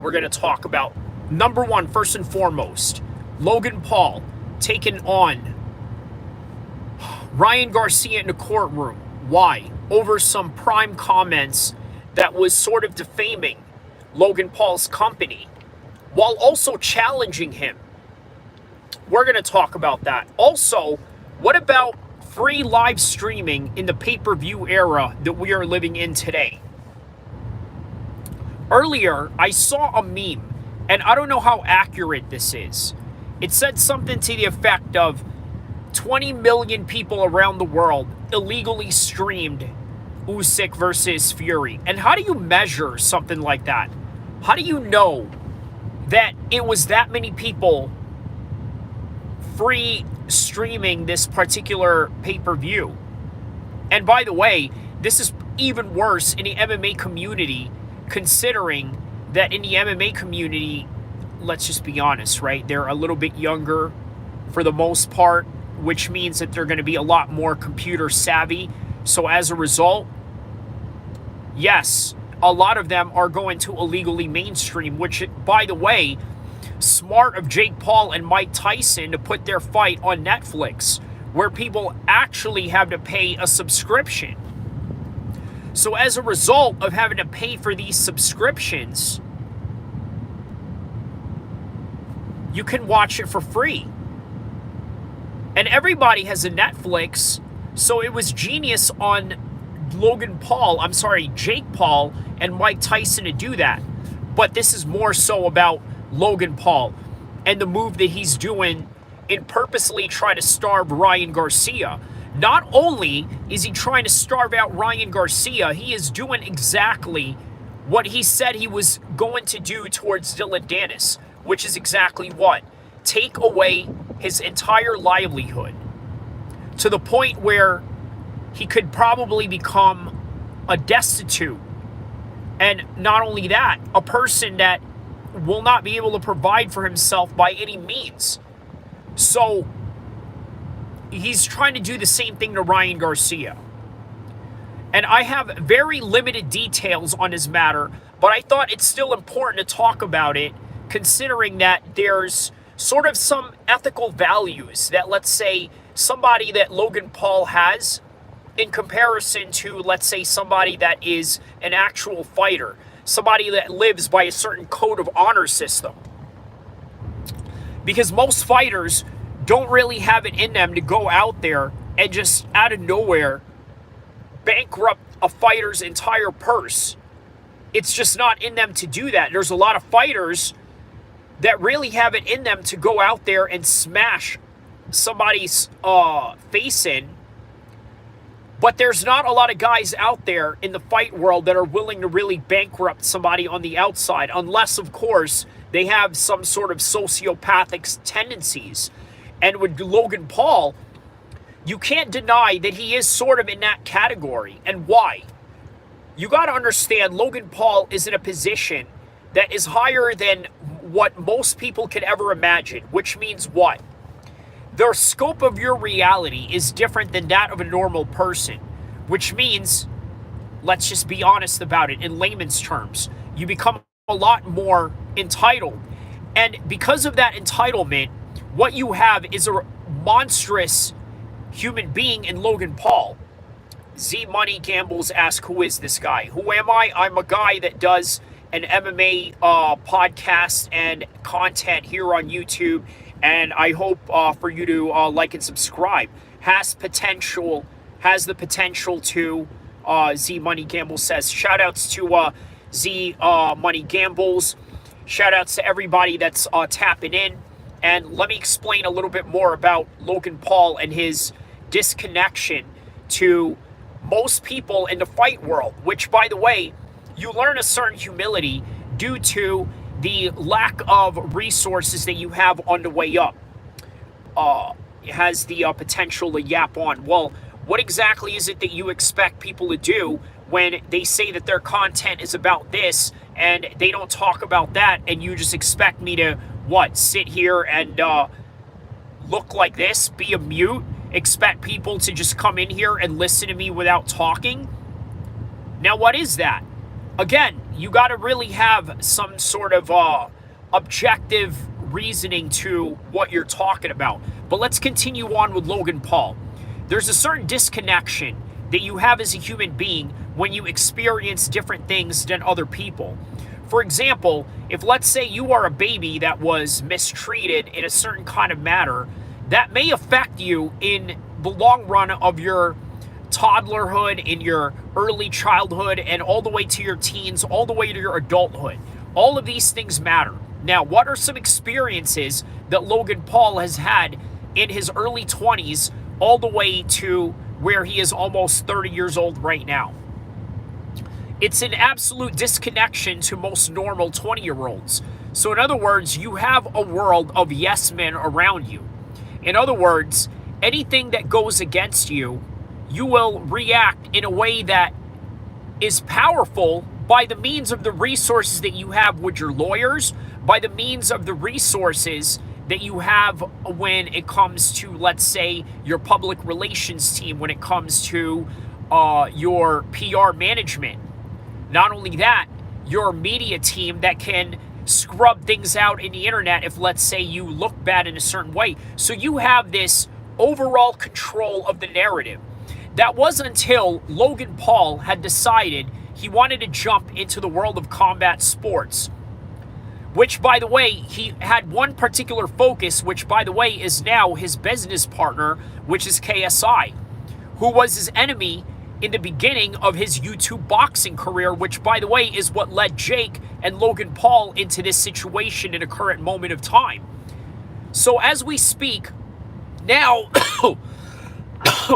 we're going to talk about, number one, first and foremost, Logan Paul taking on Ryan Garcia in the courtroom. Why? Over some prime comments that was sort of defaming Logan Paul's company while also challenging him. We're going to talk about that. Also, what about free live streaming in the pay-per-view era that we are living in today? Earlier, I saw a meme, and I don't know how accurate this is. It said something to the effect of 20 million people around the world illegally streamed Usyk versus Fury. And how do you measure something like that? How do you know that it was that many people free streaming this particular pay-per-view? And by the way, this is even worse in the MMA community, considering that in the MMA community, let's just be honest, right? They're a little bit younger for the most part, which means that they're going to be a lot more computer savvy. So as a result, yes, a lot of them are going to illegally mainstream, which, by the way, smart of Jake Paul and Mike Tyson to put their fight on Netflix, where people actually have to pay a subscription. So as a result of having to pay for these subscriptions, you can watch it for free. And everybody has a Netflix, so it was genius on Jake Paul and Mike Tyson to do that. But this is more so about Logan Paul and the move that he's doing in purposely trying to starve Ryan Garcia. Not only is he trying to starve out Ryan Garcia, he is doing exactly what he said he was going to do towards Dillon Danis, which is exactly what? Take away his entire livelihood to the point where he could probably become a destitute. And not only that, a person that will not be able to provide for himself by any means. So he's trying to do the same thing to Ryan Garcia. And I have very limited details on his matter, but I thought it's still important to talk about it, considering that there's sort of some ethical values that, let's say, somebody that Logan Paul has in comparison to, let's say, somebody that is an actual fighter, somebody that lives by a certain code of honor system. Because most fighters don't really have it in them to go out there and just out of nowhere bankrupt a fighter's entire purse. It's just not in them to do that. There's a lot of fighters that really have it in them to go out there and smash somebody's face in. But there's not a lot of guys out there in the fight world that are willing to really bankrupt somebody on the outside, unless, of course, they have some sort of sociopathic tendencies. And with Logan Paul, you can't deny that he is sort of in that category. And why? You got to understand, Logan Paul is in a position that is higher than what most people could ever imagine, which means what? The scope of your reality is different than that of a normal person, which means, let's just be honest about it in layman's terms, you become a lot more entitled. And because of that entitlement, what you have is a monstrous human being in Logan Paul. Z Money Gambles asks, who is this guy? Who am I? I'm a guy that does an MMA podcast and content here on YouTube, and I hope for you to like and subscribe. Has the potential to, Z Money Gambles says. Shout outs to Z Money Gambles. Shout outs to everybody that's tapping in. And let me explain a little bit more about Logan Paul and his disconnection to most people in the fight world, which, by the way, you learn a certain humility due to the lack of resources that you have on the way up. It has the potential to yap on. Well, what exactly is it that you expect people to do when they say that their content is about this and they don't talk about that, and you just expect me to, what, sit here and look like this, be a mute, expect people to just come in here and listen to me without talking? Now, what is that? Again, you got to really have some sort of objective reasoning to what you're talking about. But let's continue on with Logan Paul. There's a certain disconnection that you have as a human being when you experience different things than other people. For example, if let's say you are a baby that was mistreated in a certain kind of manner, that may affect you in the long run of your toddlerhood, in your early childhood, and all the way to your teens, all the way to your adulthood. All of these things matter. Now, what are some experiences that Logan Paul has had in his early 20s all the way to where he is almost 30 years old right now? It's an absolute disconnection to most normal 20-year-olds. So in other words, you have a world of yes men around you. In other words, anything that goes against you, you will react in a way that is powerful by the means of the resources that you have with your lawyers, by the means of the resources that you have when it comes to, let's say, your public relations team, when it comes to your PR management. Not only that, your media team that can scrub things out in the internet if, let's say, you look bad in a certain way. So you have this overall control of the narrative. That was until Logan Paul had decided he wanted to jump into the world of combat sports, which, by the way, he had one particular focus, which, by the way, is now his business partner, which is KSI, who was his enemy in the beginning of his YouTube boxing career, which, by the way, is what led Jake and Logan Paul into this situation in a current moment of time. So as we speak, now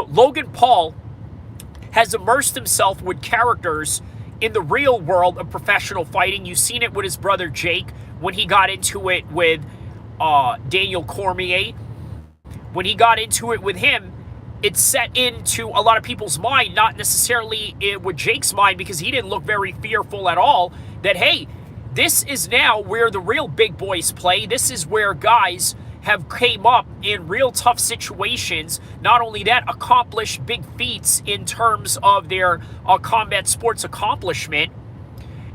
Logan Paul has immersed himself with characters in the real world of professional fighting. You've seen it with his brother Jake when he got into it with Daniel Cormier. When he got into it with him, it set into a lot of people's mind, not necessarily with Jake's mind, because he didn't look very fearful at all, that, hey, this is now where the real big boys play. This is where guys have came up in real tough situations. Not only that, accomplished big feats in terms of their combat sports accomplishment.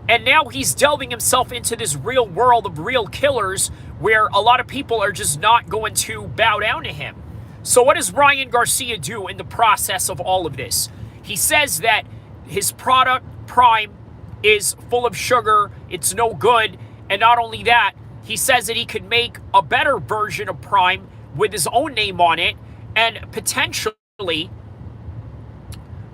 And now he's delving himself into this real world of real killers where a lot of people are just not going to bow down to him. So what does Ryan Garcia do in the process of all of this? He says that his product, Prime, is full of sugar, it's no good, and not only that, he says that he could make a better version of Prime with his own name on it and potentially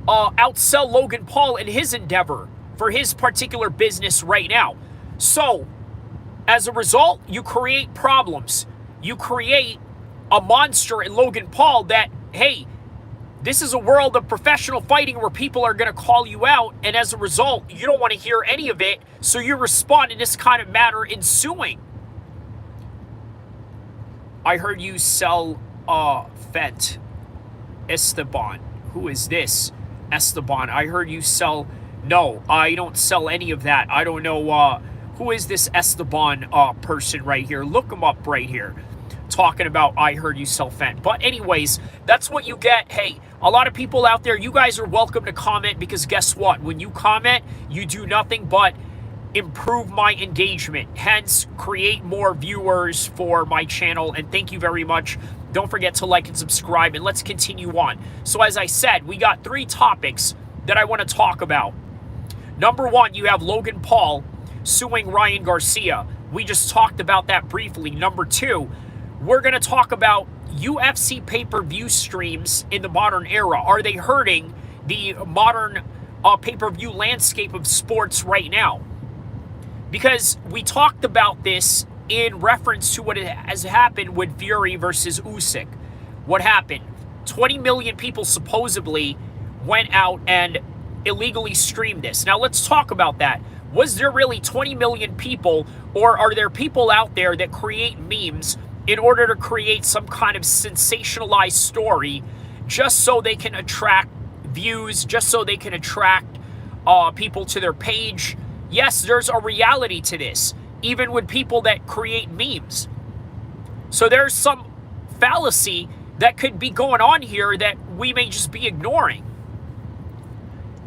outsell Logan Paul in his endeavor for his particular business right now. So, as a result, you create problems. You create a monster in Logan Paul that, hey, this is a world of professional fighting where people are going to call you out, and as a result, you don't want to hear any of it, so you respond in this kind of manner in suing. I heard you sell Fent. Esteban. Who is this? Esteban. I heard you sell... No, I don't sell any of that. I don't know who is this Esteban person right here. Look him up right here. Talking about I heard you sell Fent. But anyways, that's what you get. Hey, a lot of people out there, you guys are welcome to comment, because guess what? When you comment, you do nothing but improve my engagement, hence create more viewers for my channel. And thank you very much. Don't forget to like and subscribe, and let's continue on. So as I said, we got 3 topics that I want to talk about. Number 1, you have Logan Paul suing Ryan Garcia. We just talked about that briefly. Number 2, we're going to talk about UFC pay-per-view streams in the modern era. Are they hurting the modern pay-per-view landscape of sports right now? Because we talked about this in reference to what has happened with Fury versus Usyk. What happened? 20 million people supposedly went out and illegally streamed this. Now let's talk about that. Was there really 20 million people, or are there people out there that create memes in order to create some kind of sensationalized story just so they can attract views, just so they can attract people to their page? Yes, there's a reality to this, even with people that create memes. So there's some fallacy that could be going on here that we may just be ignoring.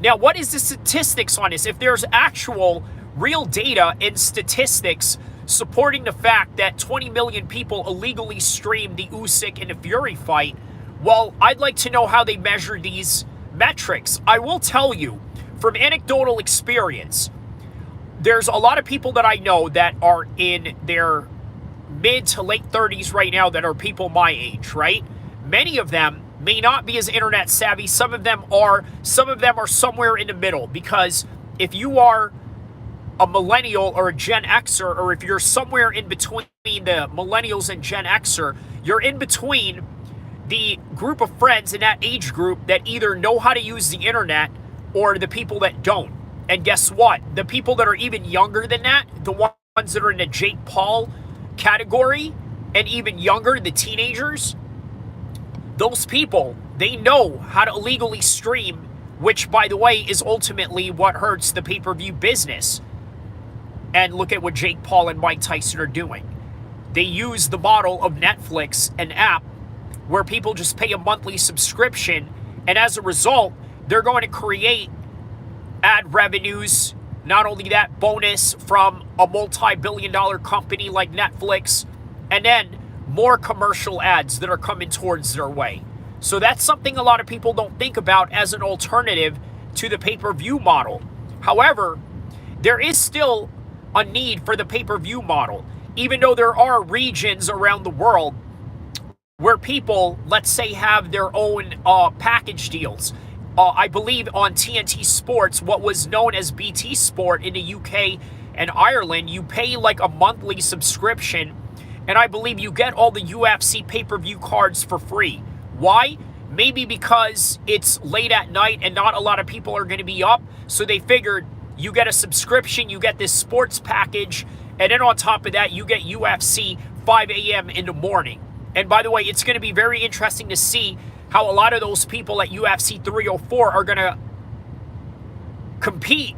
Now, what is the statistics on this? If there's actual real data and statistics supporting the fact that 20 million people illegally streamed the Usyk and the Fury fight. Well, I'd like to know how they measure these metrics. I will tell you, from anecdotal experience, there's a lot of people that I know that are in their mid to late 30s right now that are people my age, right? Many of them may not be as internet savvy. Some of them are somewhere in the middle, because if you are a millennial or a Gen Xer, or if you're somewhere in between the millennials and Gen Xer, you're in between the group of friends in that age group that either know how to use the internet or the people that don't. And guess what? The people that are even younger than that, the ones that are in the Jake Paul category and even younger, the teenagers, those people, they know how to illegally stream, which, by the way, is ultimately what hurts the pay-per-view business. And look at what Jake Paul and Mike Tyson are doing. They use the model of Netflix, an app where people just pay a monthly subscription, and as a result, they're going to create ad revenues. Not only that, bonus from a multi-billion-dollar company like Netflix, and then more commercial ads that are coming towards their way. So that's something a lot of people don't think about as an alternative to the pay-per-view model. However, there is still a need for the pay-per-view model, even though there are regions around the world where people, let's say, have their own package deals. I believe on TNT Sports, what was known as BT Sport in the UK and Ireland, you pay like a monthly subscription, and I believe you get all the UFC pay-per-view cards for free. Why? Maybe because it's late at night and not a lot of people are going to be up, so they figured you get a subscription, you get this sports package, and then on top of that, you get UFC 5 a.m. in the morning. And by the way, it's going to be very interesting to see how a lot of those people at UFC 304 are going to compete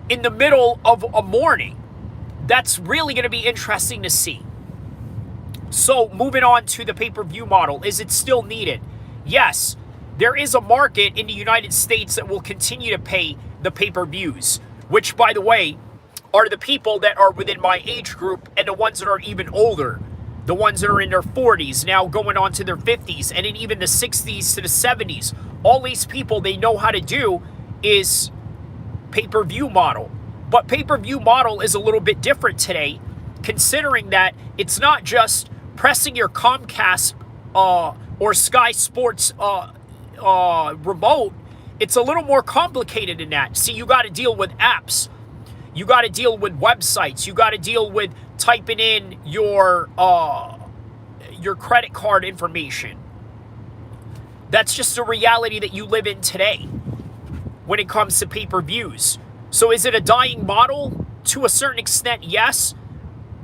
in the middle of a morning. That's really going to be interesting to see. So moving on to the pay-per-view model, is it still needed? Yes, there is a market in the United States that will continue to pay the pay-per-views, which, by the way, are the people that are within my age group and the ones that are even older. The ones that are in their 40s, now going on to their 50s, and in even the 60s to the 70s. All these people, they know how to do is pay-per-view model. But pay-per-view model is a little bit different today, considering that it's not just pressing your Comcast or Sky Sports remote. It's a little more complicated than that. See, you got to deal with apps. You got to deal with websites. You got to deal with typing in your credit card information. That's just a reality that you live in today when it comes to pay-per-views. So is it a dying model? To a certain extent, yes.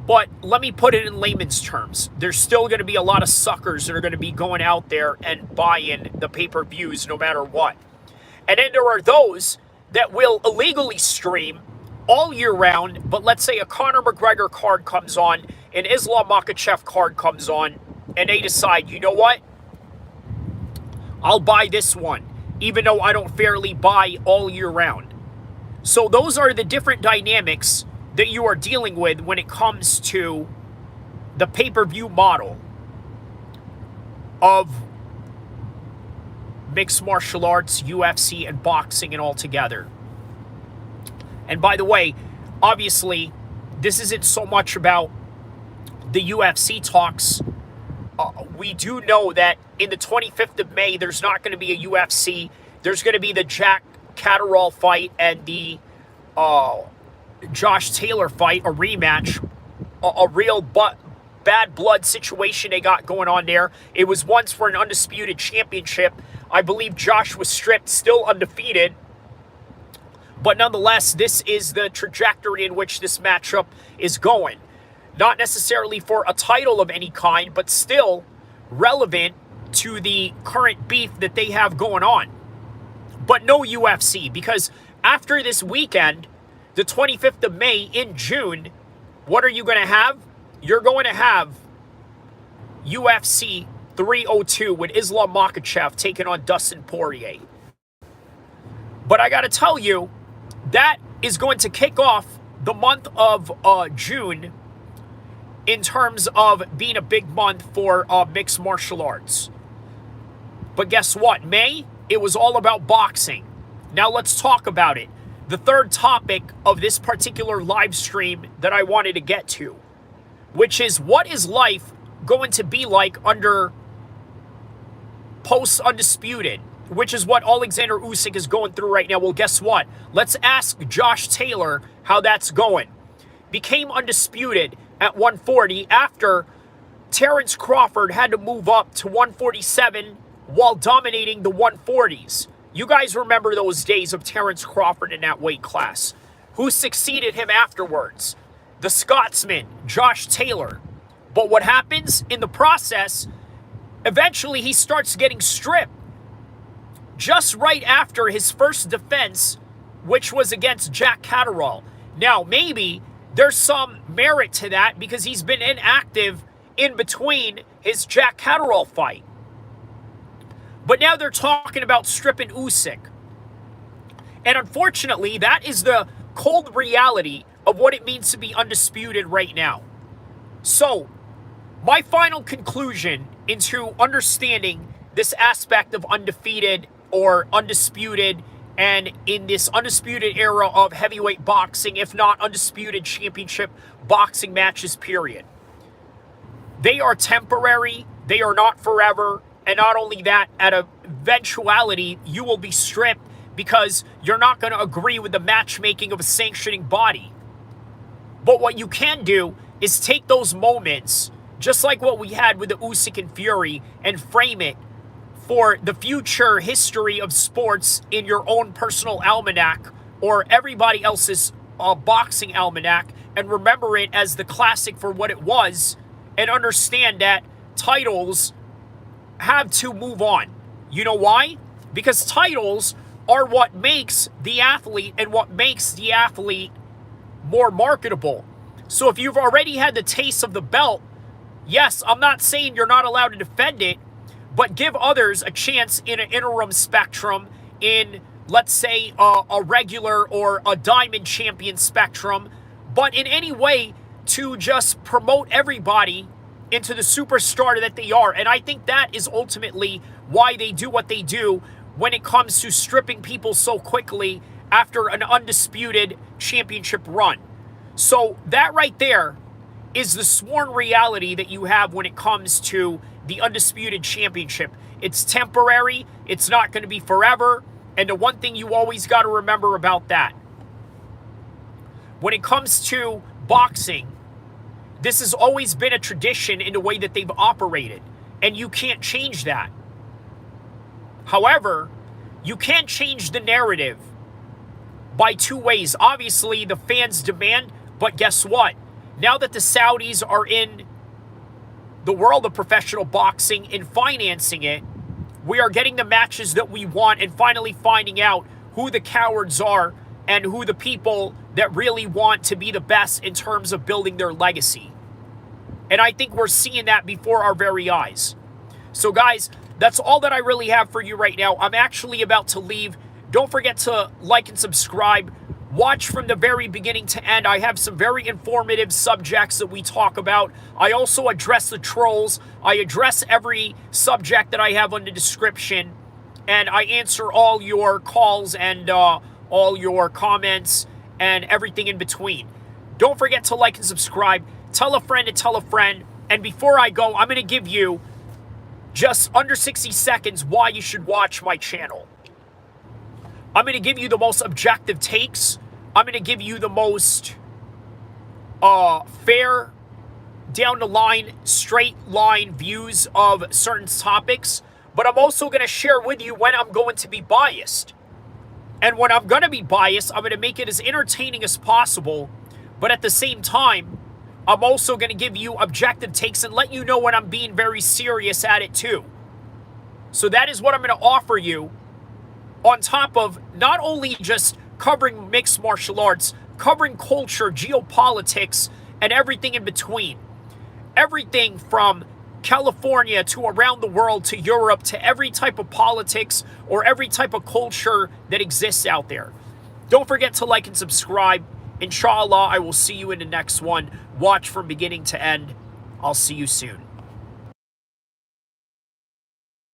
But let me put it in layman's terms. There's still going to be a lot of suckers that are going to be going out there and buying the pay-per-views no matter what. And then there are those that will illegally stream all year round, but let's say a Conor McGregor card comes on, an Islam Makhachev card comes on, and they decide, you know what? I'll buy this one, even though I don't fairly buy all year round. So those are the different dynamics that you are dealing with when it comes to the pay-per-view model of mixed martial arts, UFC, and boxing, and all together. And by the way, obviously, this isn't so much about the UFC talks. We do know that in the 25th of May, there's not going to be a UFC. There's going to be the Jack Catterall fight and the Josh Taylor fight, a rematch, a real bad blood situation they got going on there. It was once for an undisputed championship. I believe Josh was stripped, still undefeated. But nonetheless, this is the trajectory in which this matchup is going. Not necessarily for a title of any kind, but still relevant to the current beef that they have going on. But no UFC, because after this weekend, the 25th of May in June, what are you going to have? You're going to have UFC 302 with Islam Makhachev taking on Dustin Poirier. But I got to tell you, that is going to kick off the month of June in terms of being a big month for mixed martial arts. But guess what? May, it was all about boxing. Now let's talk about it. The third topic of this particular live stream that I wanted to get to, which is, what is life going to be like under post-Undisputed, which is what Alexander Usyk is going through right now. Well, guess what? Let's ask Josh Taylor how that's going. Became undisputed at 140 after Terrence Crawford had to move up to 147 while dominating the 140s. You guys remember those days of Terrence Crawford in that weight class. Who succeeded him afterwards? The Scotsman, Josh Taylor. But what happens in the process, eventually he starts getting stripped. Just right after his first defense, which was against Jack Catterall. Now, maybe there's some merit to that because he's been inactive in between his Jack Catterall fight. But now they're talking about stripping Usyk. And unfortunately, that is the cold reality of what it means to be undisputed right now. So, my final conclusion into understanding this aspect of undefeated or undisputed, and in this undisputed era of heavyweight boxing, if not undisputed championship boxing matches, period. They are temporary, they are not forever, and not only that, at a eventuality, you will be stripped because you're not going to agree with the matchmaking of a sanctioning body. But what you can do is take those moments, just like what we had with the Usyk and Fury, and frame it for the future history of sports in your own personal almanac or everybody else's boxing almanac, and remember it as the classic for what it was, and understand that titles have to move on. You know why? Because titles are what makes the athlete and what makes the athlete more marketable. So if you've already had the taste of the belt, yes, I'm not saying you're not allowed to defend it, but give others a chance in an interim spectrum, in, let's say, a regular or a diamond champion spectrum, but in any way to just promote everybody into the superstar that they are. And I think that is ultimately why they do what they do when it comes to stripping people so quickly after an undisputed championship run. So that right there is the sworn reality that you have when it comes to the undisputed championship. It's temporary, it's not going to be forever, and the one thing you always got to remember about that, when it comes to boxing, this has always been a tradition in the way that they've operated, and you can't change that. However, you can change the narrative by two ways. Obviously, the fans demand, but guess what? Now that the Saudis are in the world of professional boxing and financing it, we are getting the matches that we want and finally finding out who the cowards are and who the people that really want to be the best in terms of building their legacy. And I think we're seeing that before our very eyes. So guys, that's all that I really have for you right now. I'm actually about to leave. Don't forget to like and subscribe. Watch from the very beginning to end. I have some very informative subjects that we talk about. I also address the trolls. I address every subject that I have on the description. And I answer all your calls and all your comments and everything in between. Don't forget to like and subscribe. Tell a friend to tell a friend. And before I go, I'm going to give you just under 60 seconds why you should watch my channel. I'm going to give you the most objective takes. I'm going to give you the most fair, down the line, straight line views of certain topics. But I'm also going to share with you when I'm going to be biased. And when I'm going to be biased, I'm going to make it as entertaining as possible. But at the same time, I'm also going to give you objective takes and let you know when I'm being very serious at it too. So that is what I'm going to offer you, on top of not only just covering mixed martial arts, covering culture, geopolitics, and everything in between. Everything from California to around the world to Europe to every type of politics or every type of culture that exists out there. Don't forget to like and subscribe. Inshallah, I will see you in the next one. Watch from beginning to end. I'll see you soon.